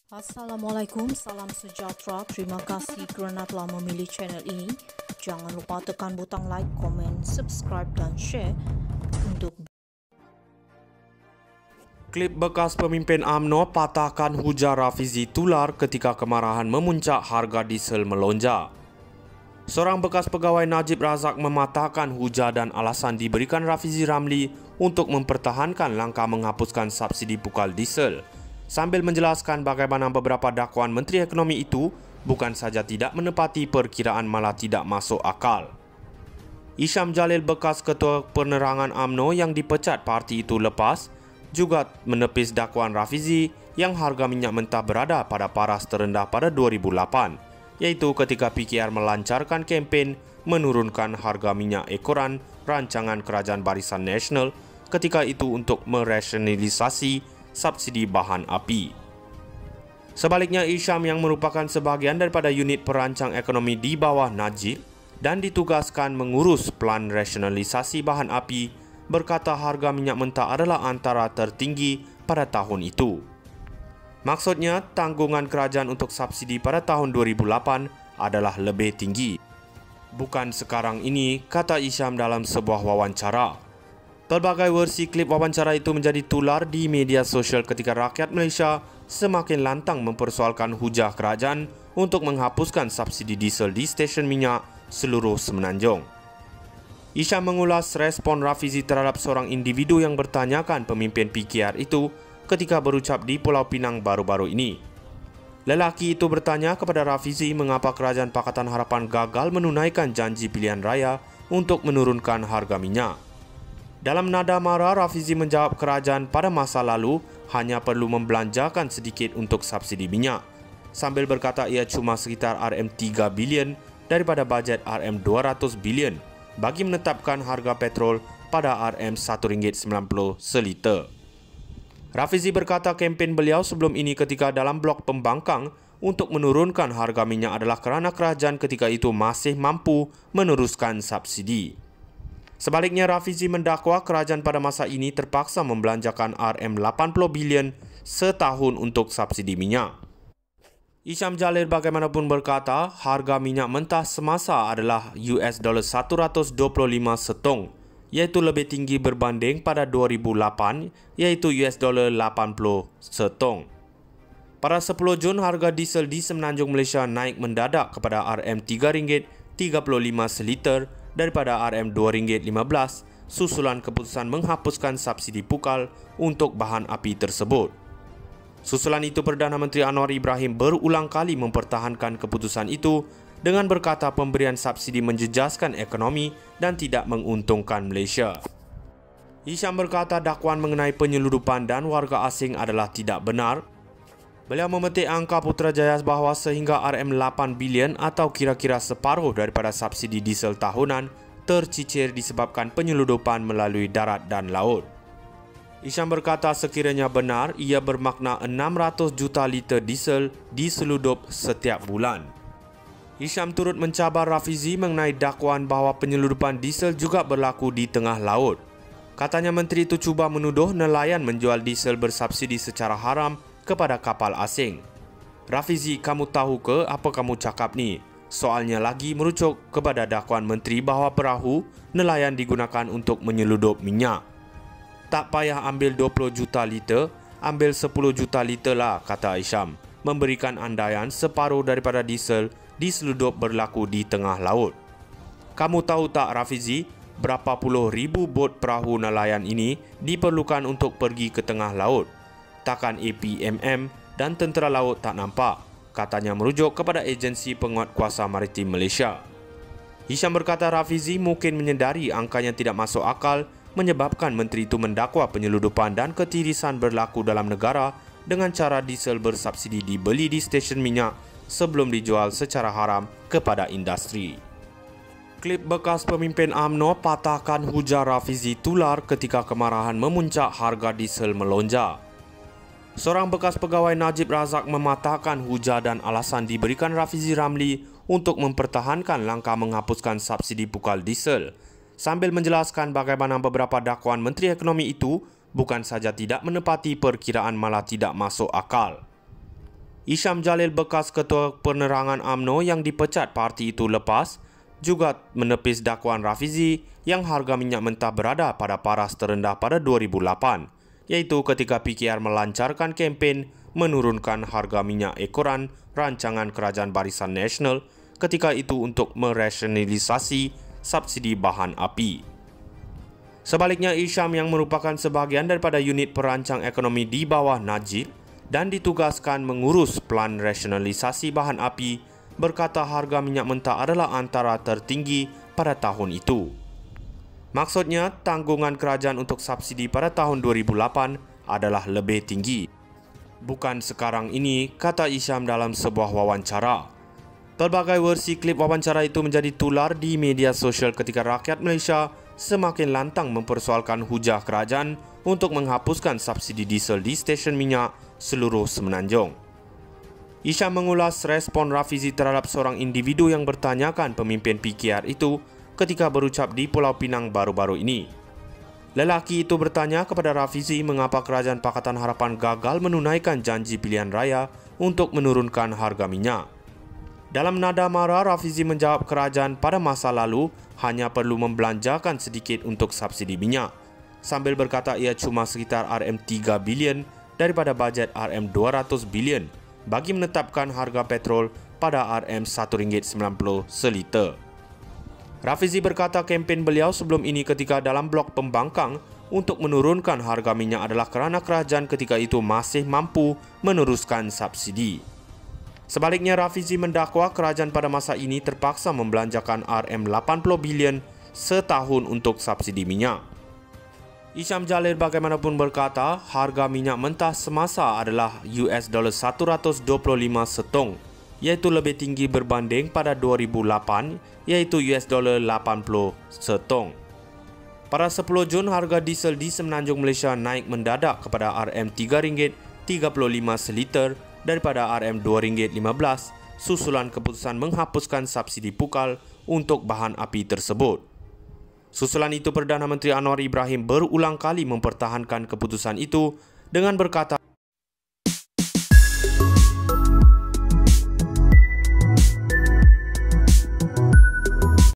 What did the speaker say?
Assalamualaikum, salam sejahtera. Terima kasih kerana telah memilih channel ini. Jangan lupa tekan butang like, komen, subscribe dan share untuk Klip bekas pemimpin UMNO patahkan hujar Rafizi tular ketika kemarahan memuncak harga diesel melonjak. Seorang bekas pegawai Najib Razak mematahkan hujah dan alasan diberikan Rafizi Ramli untuk mempertahankan langkah menghapuskan subsidi pukal diesel, sambil menjelaskan bagaimana beberapa dakwaan Menteri Ekonomi itu bukan saja tidak menepati perkiraan malah tidak masuk akal. Isham Jalil, bekas Ketua Penerangan UMNO yang dipecat parti itu lepas, juga menepis dakwaan Rafizi yang harga minyak mentah berada pada paras terendah pada 2008, yaitu ketika PKR melancarkan kempen menurunkan harga minyak ekoran rancangan Kerajaan Barisan Nasional ketika itu untuk merasionalisasi subsidi bahan api. Sebaliknya, Isham yang merupakan sebahagian daripada unit perancang ekonomi di bawah Najib dan ditugaskan mengurus plan rasionalisasi bahan api, berkata harga minyak mentah adalah antara tertinggi pada tahun itu. Maksudnya, tanggungan kerajaan untuk subsidi pada tahun 2008 adalah lebih tinggi. Bukan sekarang ini, kata Isham dalam sebuah wawancara. Pelbagai versi klip wawancara itu menjadi tular di media sosial ketika rakyat Malaysia semakin lantang mempersoalkan hujah kerajaan untuk menghapuskan subsidi diesel di stesen minyak seluruh Semenanjung. Isham mengulas respon Rafizi terhadap seorang individu yang bertanyakan pemimpin PKR itu ketika berucap di Pulau Pinang baru-baru ini. Lelaki itu bertanya kepada Rafizi mengapa Kerajaan Pakatan Harapan gagal menunaikan janji pilihan raya untuk menurunkan harga minyak. Dalam nada marah, Rafizi menjawab kerajaan pada masa lalu hanya perlu membelanjakan sedikit untuk subsidi minyak, sambil berkata ia cuma sekitar RM3 bilion daripada bajet RM200 bilion bagi menetapkan harga petrol pada RM1.90 seliter. Rafizi berkata kempen beliau sebelum ini ketika dalam blok pembangkang untuk menurunkan harga minyak adalah kerana kerajaan ketika itu masih mampu meneruskan subsidi. Sebaliknya, Rafizi mendakwa kerajaan pada masa ini terpaksa membelanjakan RM80 bilion setahun untuk subsidi minyak. Isham Jalil bagaimanapun berkata, harga minyak mentah semasa adalah $125 setong, iaitu lebih tinggi berbanding pada 2008, iaitu $80 setong. Pada 10 Jun, harga diesel di Semenanjung Malaysia naik mendadak kepada RM3.35 seliter daripada RM2.15 susulan keputusan menghapuskan subsidi pukal untuk bahan api tersebut. Susulan itu, Perdana Menteri Anwar Ibrahim berulang kali mempertahankan keputusan itu dengan berkata pemberian subsidi menjejaskan ekonomi dan tidak menguntungkan Malaysia. Isham berkata dakwaan mengenai penyeludupan dan warga asing adalah tidak benar. Beliau memetik angka Putrajaya bahawa sehingga RM8 bilion atau kira-kira separuh daripada subsidi diesel tahunan tercicir disebabkan penyeludupan melalui darat dan laut. Isham berkata sekiranya benar, ia bermakna 600 juta liter diesel diseludup setiap bulan. Isham turut mencabar Rafizi mengenai dakwaan bahawa penyeludupan diesel juga berlaku di tengah laut. Katanya menteri itu cuba menuduh nelayan menjual diesel bersubsidi secara haram kepada kapal asing. Rafizi, kamu tahu ke apa kamu cakap ni? Soalnya lagi merujuk kepada dakwaan menteri bahawa perahu nelayan digunakan untuk menyeludup minyak. Tak payah ambil 20 juta liter, ambil 10 juta liter lah, kata Isham, memberikan andaian separuh daripada diesel diseludup berlaku di tengah laut. Kamu tahu tak, Rafizi, berapa puluh ribu bot perahu nelayan ini diperlukan untuk pergi ke tengah laut? Takkan APMM dan tentera laut tak nampak, katanya merujuk kepada agensi penguatkuasa maritim Malaysia. Isham berkata Rafizi mungkin menyedari angkanya tidak masuk akal menyebabkan menteri itu mendakwa penyeludupan dan ketirisan berlaku dalam negara dengan cara diesel bersubsidi dibeli di stesen minyak sebelum dijual secara haram kepada industri. Klip bekas pemimpin UMNO patahkan hujah Rafizi tular ketika kemarahan memuncak harga diesel melonjak. Seorang bekas pegawai Najib Razak mematahkan hujah dan alasan diberikan Rafizi Ramli untuk mempertahankan langkah menghapuskan subsidi pukal diesel, sambil menjelaskan bagaimana beberapa dakwaan Menteri Ekonomi itu bukan saja tidak menepati perkiraan malah tidak masuk akal. Isham Jalil, bekas Ketua Penerangan UMNO yang dipecat parti itu lepas, juga menepis dakwaan Rafizi yang harga minyak mentah berada pada paras terendah pada 2008, iaitu ketika PKR melancarkan kempen menurunkan harga minyak ekoran rancangan Kerajaan Barisan Nasional ketika itu untuk merasionalisasi subsidi bahan api. Sebaliknya, Isham yang merupakan sebahagian daripada unit perancang ekonomi di bawah Najib dan ditugaskan mengurus plan rasionalisasi bahan api, berkata harga minyak mentah adalah antara tertinggi pada tahun itu. Maksudnya, tanggungan kerajaan untuk subsidi pada tahun 2008 adalah lebih tinggi. Bukan sekarang ini, kata Isham dalam sebuah wawancara. Pelbagai versi klip wawancara itu menjadi tular di media sosial ketika rakyat Malaysia semakin lantang mempersoalkan hujah kerajaan untuk menghapuskan subsidi diesel di stesen minyak seluruh Semenanjung. Isham mengulas respon Rafizi terhadap seorang individu yang bertanyakan pemimpin PKR itu ketika berucap di Pulau Pinang baru-baru ini. Lelaki itu bertanya kepada Rafizi mengapa Kerajaan Pakatan Harapan gagal menunaikan janji pilihan raya untuk menurunkan harga minyak. Dalam nada marah, Rafizi menjawab kerajaan pada masa lalu hanya perlu membelanjakan sedikit untuk subsidi minyak, sambil berkata ia cuma sekitar RM3 bilion daripada bajet RM200 bilion bagi menetapkan harga petrol pada RM1.90 seliter. Rafizi berkata kempen beliau sebelum ini ketika dalam blok pembangkang untuk menurunkan harga minyak adalah kerana kerajaan ketika itu masih mampu meneruskan subsidi. Sebaliknya, Rafizi mendakwa kerajaan pada masa ini terpaksa membelanjakan RM80 bilion setahun untuk subsidi minyak. Isham Jalil bagaimanapun berkata harga minyak mentah semasa adalah $125 setong, iaitu lebih tinggi berbanding pada 2008 iaitu $80 setong. Pada 10 Jun, harga diesel di Semenanjung Malaysia naik mendadak kepada RM3.35 seliter daripada RM2.15 susulan keputusan menghapuskan subsidi pukal untuk bahan api tersebut. Susulan itu, Perdana Menteri Anwar Ibrahim berulang kali mempertahankan keputusan itu dengan berkata